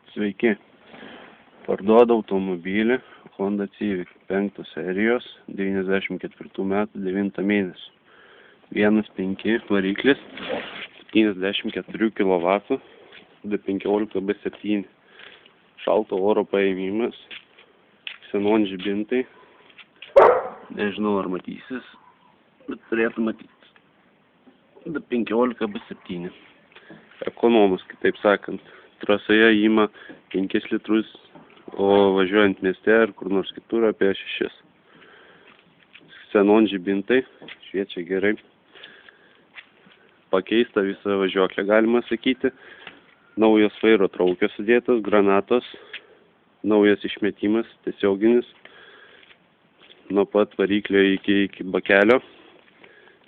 Sveiki. Parduodu automobilį Honda Civic 5 serijos 94 metų 9 mėnesio. 1.5 variklis, 74 kW, D15B7. Šalto oro paėmimas, senon žibintai. Nežinau, ar matysis, bet turėtų matytis. D15B7. Ekonomas, kitaip sakant. Trasoje ima 5 litrus, o važiuojant mieste ar kur nors kitur apie 6. Senon žibintai, šviečia gerai. Pakeista visa važiuoklė, galima sakyti. Naujas vairo traukio sudėtas, granatos, naujas išmetimas, tiesioginis. Nuo pat variklio iki bakelio.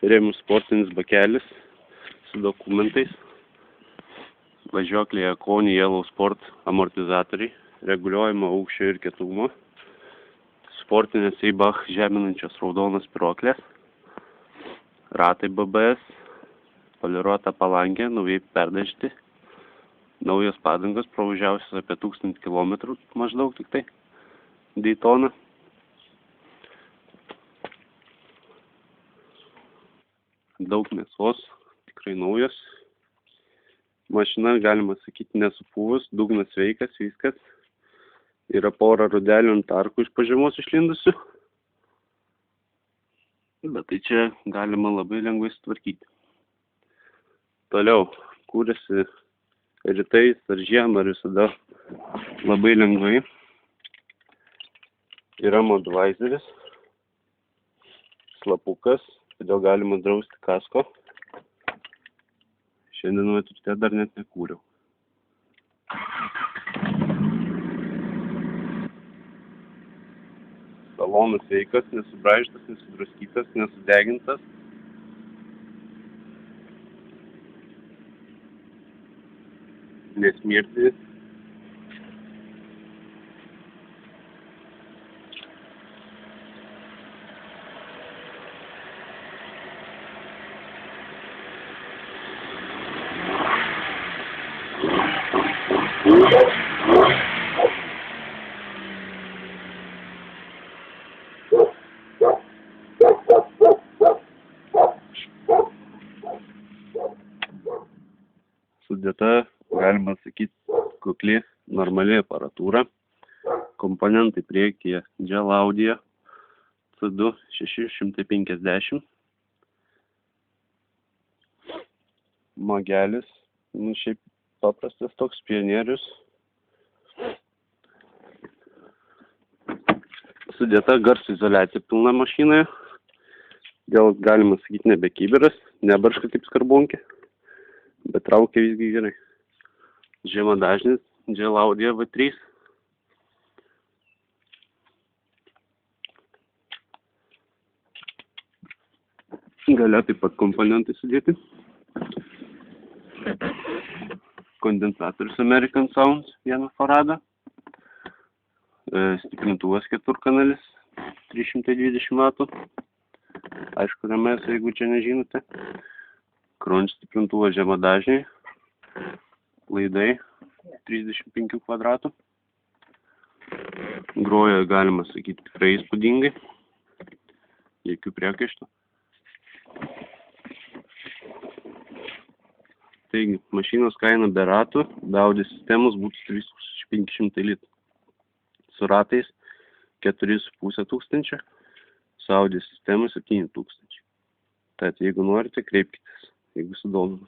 Rėmų sportinis bakelis su dokumentais. Važiuoklėje Koni Yellow Sport amortizatoriai, reguliuojama aukščio ir kietumo, sportinės Eibach žeminančios raudonas spyruoklės, ratai BBS, poliruota palangė, naujai perdažyti, naujos padangos, pravažiavusios apie 1000 km maždaug tik tai, Daytona. Daug mėsos, tikrai naujos. Mašina, galima sakyti, nesupuvus, dugnas sveikas, viskas. Yra pora rudelių ant tarkų iš pažemos išlindusių. Bet tai čia galima labai lengvai sutvarkyti. Toliau, kūrėsi rytais ar žiemą visada labai lengvai. Yra modvaizeris, slapukas, todėl galima drausti kasko. Šiandien matute dar net nekūriau. Salonas sveikas, nesubraižytas, nesudraskytas, nesudegintas. Nesmirti. Sudėta, galima sakyti, kukli, normali aparatūra. Komponentai priekyje Gel Audio C2 650. Magelis, šiaip paprastas toks pionierius. Sudėta garso izoliacija pilna mašinoje. Dėl, galima sakyti, nebe kibiras, nebarška kaip skarbonkė, bet traukia visgi gerai. Žemadažnis Gel Audio V3. Gale taip pat komponentai sudėti. Kondensatorius American Sounds 1 farada. Stiprintuvas 4-kanalis 320 W. Aišku, RMS, jeigu čia nežinote. Kronč stiprintuvas žemadažniai. Laidai 35 kvadratų. Groja, galima sakyti, tikrai įspūdingai. Jokių priekaištų. Taigi, mašinos kaina be ratų, be audio sistemos būtų 3500 litų. Su ratais 4500, su audio sistema 7000. Tad, jeigu norite, kreipkitės, jeigu sudomina.